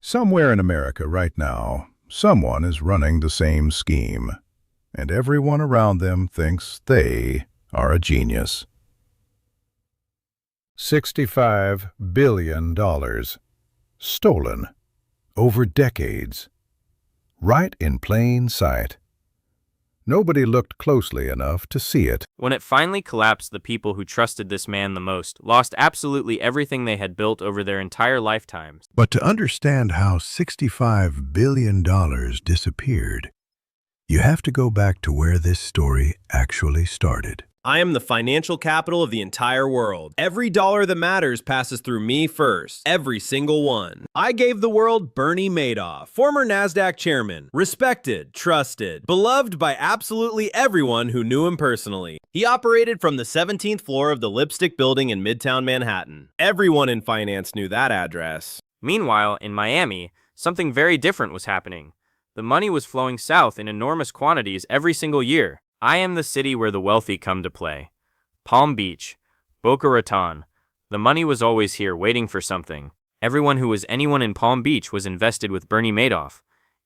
Somewhere in America right now, someone is running the same scheme, and everyone around them thinks they are a genius. $65 billion. Stolen. Over decades. Right in plain sight. Nobody looked closely enough to see it. When it finally collapsed, the people who trusted this man the most lost absolutely everything they had built over their entire lifetimes. But to understand how $65 billion disappeared, you have to go back to where this story actually started. I am the financial capital of the entire world. Every dollar that matters passes through me first. Every single one. I gave the world Bernie Madoff, former NASDAQ chairman, respected, trusted, beloved by absolutely everyone who knew him personally. He operated from the 17th floor of the Lipstick Building in Midtown Manhattan. Everyone in finance knew that address. Meanwhile, in Miami, something very different was happening. The money was flowing south in enormous quantities every single year. I am the city where the wealthy come to play. Palm Beach, Boca Raton. The money was always here waiting for something. Everyone who was anyone in Palm Beach was invested with Bernie Madoff.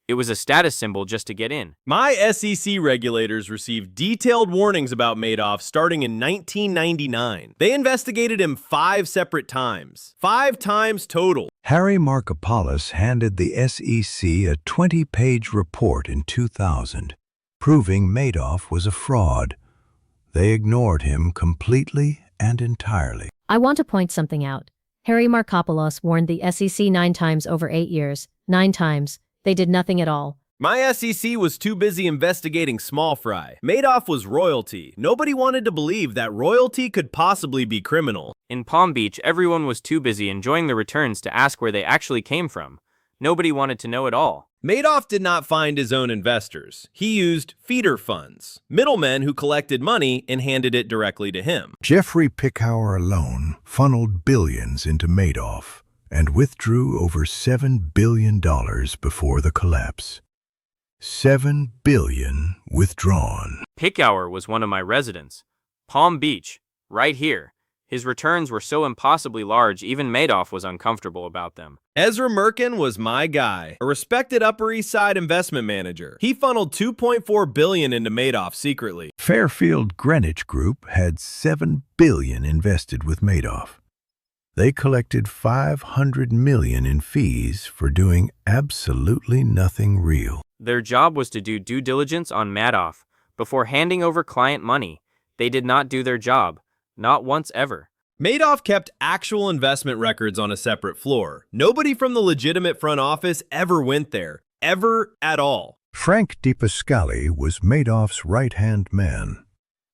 It was a status symbol just to get in. My SEC regulators received detailed warnings about Madoff starting in 1999. They investigated him 5 separate times. 5 times total. Harry Markopolos handed the SEC a 20-page report in 2000. Proving Madoff was a fraud. They ignored him completely and entirely. I want to point something out. Harry Markopolos warned the SEC 9 times over 8 years. 9 times. They did nothing at all. My SEC was too busy investigating small fry. Madoff was royalty. Nobody wanted to believe that royalty could possibly be criminal. In Palm Beach, everyone was too busy enjoying the returns to ask where they actually came from. Nobody wanted to know at all. Madoff did not find his own investors. He used feeder funds, middlemen who collected money and handed it directly to him. Jeffrey Pickauer alone funneled billions into Madoff and withdrew over $7 billion before the collapse. $7 billion withdrawn. Pickauer was one of my residents. Palm Beach, right here. His returns were so impossibly large, even Madoff was uncomfortable about them. Ezra Merkin was my guy, a respected Upper East Side investment manager. He funneled $2.4 billion into Madoff secretly. Fairfield Greenwich Group had $7 billion invested with Madoff. They collected $500 million in fees for doing absolutely nothing real. Their job was to do due diligence on Madoff before handing over client money. They did not do their job. Not once ever. Madoff kept actual investment records on a separate floor. Nobody from the legitimate front office ever went there. Ever at all. Frank DiPascali was Madoff's right-hand man.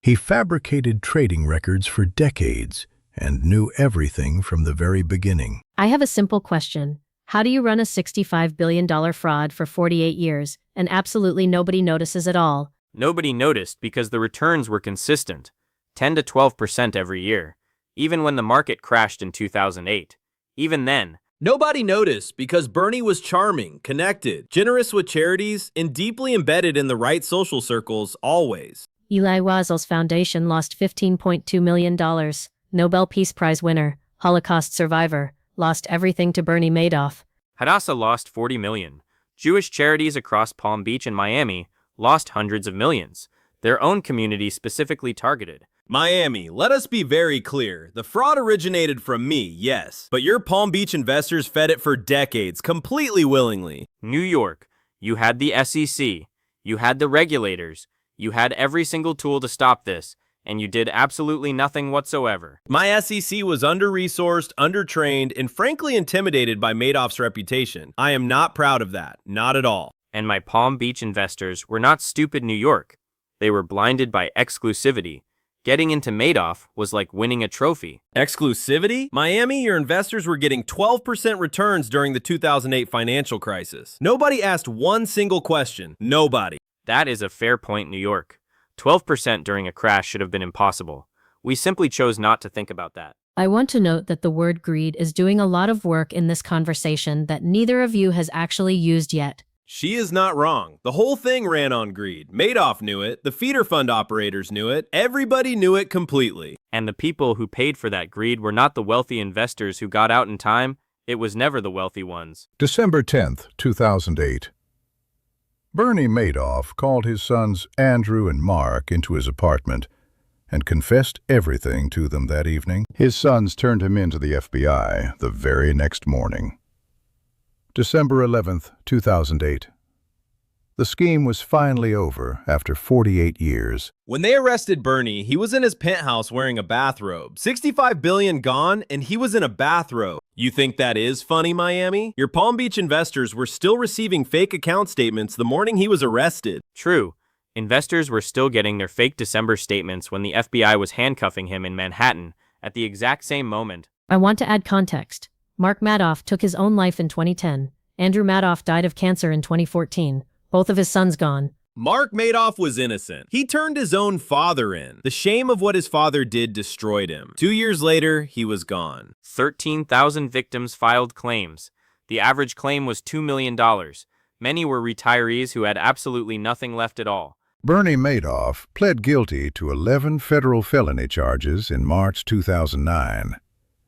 He fabricated trading records for decades and knew everything from the very beginning. I have a simple question. How do you run a $65 billion fraud for 48 years and absolutely nobody notices at all? Nobody noticed because the returns were consistent. 10 to 12% every year, even when the market crashed in 2008. Even then, nobody noticed because Bernie was charming, connected, generous with charities, and deeply embedded in the right social circles always. Elie Wiesel's foundation lost $15.2 million. Nobel Peace Prize winner, Holocaust survivor, lost everything to Bernie Madoff. Hadassah lost $40 million. Jewish charities across Palm Beach and Miami lost hundreds of millions. Their own community specifically targeted. Miami, let us be very clear. The fraud originated from me, yes, but your Palm Beach investors fed it for decades, completely willingly. New York, you had the SEC, you had the regulators, you had every single tool to stop this, and you did absolutely nothing whatsoever. My SEC was under-resourced, under-trained, and frankly intimidated by Madoff's reputation. I am not proud of that, not at all. And my Palm Beach investors were not stupid New York. They were blinded by exclusivity. Getting into Madoff was like winning a trophy. Exclusivity? Miami, your investors were getting 12% returns during the 2008 financial crisis. Nobody asked one single question. Nobody. That is a fair point, New York. 12% during a crash should have been impossible. We simply chose not to think about that. I want to note that the word greed is doing a lot of work in this conversation that neither of you has actually used yet. She is not wrong. The whole thing ran on greed. Madoff knew it. The feeder fund operators knew it. Everybody knew it completely. And the people who paid for that greed were not the wealthy investors who got out in time. It was never the wealthy ones. December 10th, 2008. Bernie Madoff called his sons Andrew and Mark into his apartment and confessed everything to them that evening. His sons turned him into the FBI the very next morning. December 11th, 2008. The scheme was finally over after 48 years. When they arrested Bernie, he was in his penthouse wearing a bathrobe. $65 billion gone, and he was in a bathrobe. You think that is funny, Miami? Your Palm Beach investors were still receiving fake account statements the morning he was arrested. True. Investors were still getting their fake December statements when the FBI was handcuffing him in Manhattan at the exact same moment. I want to add context. Mark Madoff took his own life in 2010. Andrew Madoff died of cancer in 2014. Both of his sons gone. Mark Madoff was innocent. He turned his own father in. The shame of what his father did destroyed him. 2 years later, he was gone. 13,000 victims filed claims. The average claim was $2 million. Many were retirees who had absolutely nothing left at all. Bernie Madoff pled guilty to 11 federal felony charges in March 2009.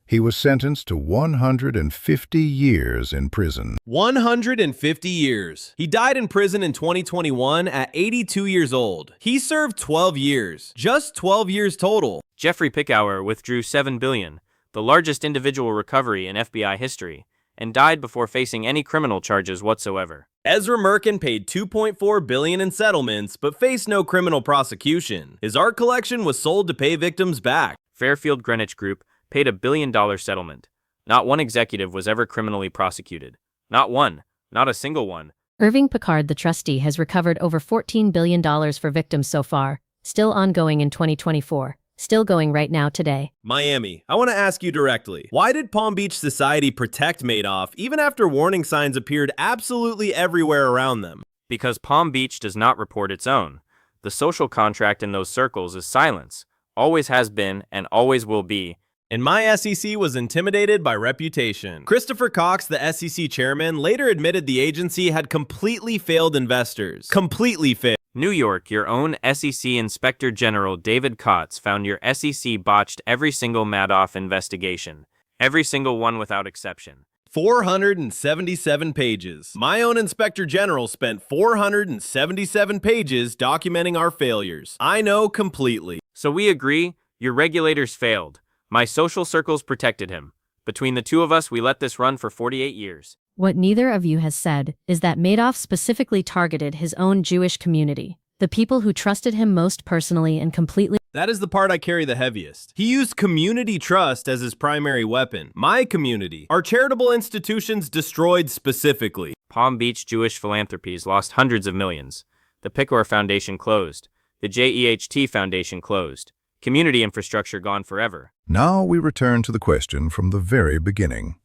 He was sentenced to 150 years in prison. 150 years. He died in prison in 2021 at 82 years old. He served 12 years. Just 12 years total. Jeffrey Pickauer withdrew $7 billion, the largest individual recovery in FBI history, and died before facing any criminal charges whatsoever. Ezra Merkin paid $2.4 billion in settlements, but faced no criminal prosecution. His art collection was sold to pay victims back. Fairfield Greenwich Group paid $1 billion settlement. Not one executive was ever criminally prosecuted. Not one. Not a single one. Irving Picard, the trustee, has recovered over $14 billion for victims so far. Still ongoing in 2024. Still going right now today. Miami, I want to ask you directly. Why did Palm Beach society protect Madoff even after warning signs appeared absolutely everywhere around them? Because Palm Beach does not report its own. The social contract in those circles is silence. Always has been and always will be. And my SEC was intimidated by reputation. Christopher Cox, the SEC chairman, later admitted the agency had completely failed investors. Completely failed. New York, your own SEC Inspector General David Kotz found your SEC botched every single Madoff investigation. Every single one without exception. 477 pages. My own Inspector General spent 477 pages documenting our failures. I know completely. So we agree, your regulators failed. My social circles protected him. Between the two of us, we let this run for 48 years. What neither of you has said is that Madoff specifically targeted his own Jewish community, the people who trusted him most personally and completely. That is the part I carry the heaviest. He used community trust as his primary weapon. My community. Our charitable institutions destroyed specifically. Palm Beach Jewish philanthropies lost hundreds of millions. The Pickauer Foundation closed. The JEHT Foundation closed. Community infrastructure gone forever. Now we return to the question from the very beginning.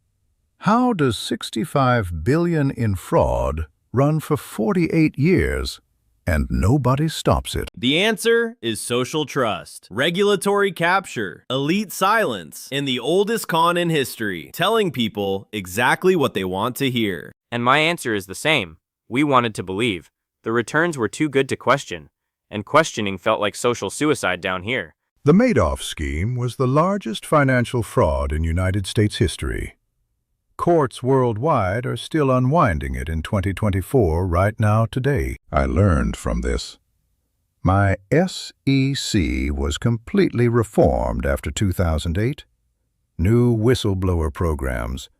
How does $65 billion in fraud run for 48 years and nobody stops it? The answer is social trust, regulatory capture, elite silence, and the oldest con in history, telling people exactly what they want to hear. And my answer is the same. We wanted to believe. The returns were too good to question, and questioning felt like social suicide down here. The Madoff scheme was the largest financial fraud in United States history. Courts worldwide are still unwinding it in 2024 right now today. I learned from this. My SEC was completely reformed after 2008. New whistleblower programs,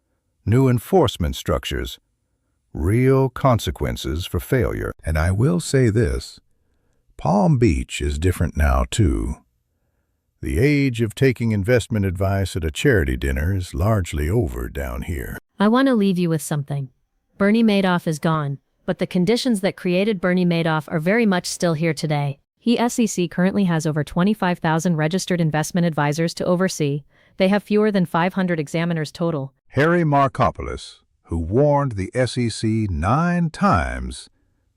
new enforcement structures, real consequences for failure. And I will say this, Palm Beach is different now too. The age of taking investment advice at a charity dinner is largely over down here. I want to leave you with something. Bernie Madoff is gone, but the conditions that created Bernie Madoff are very much still here today. SEC currently has over 25,000 registered investment advisors to oversee. They have fewer than 500 examiners total. Harry Markopolos, who warned the SEC 9 times,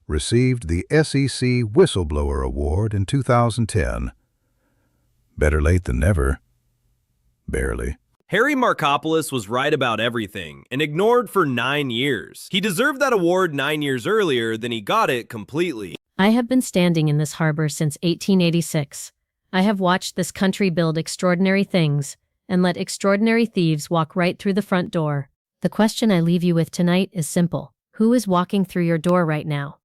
received the SEC Whistleblower Award in 2010. Better late than never. Barely. Harry Markopolos was right about everything and ignored for 9 years. He deserved that award 9 years earlier than he got it completely. I have been standing in this harbor since 1886. I have watched this country build extraordinary things and let extraordinary thieves walk right through the front door. The question I leave you with tonight is simple. Who is walking through your door right now?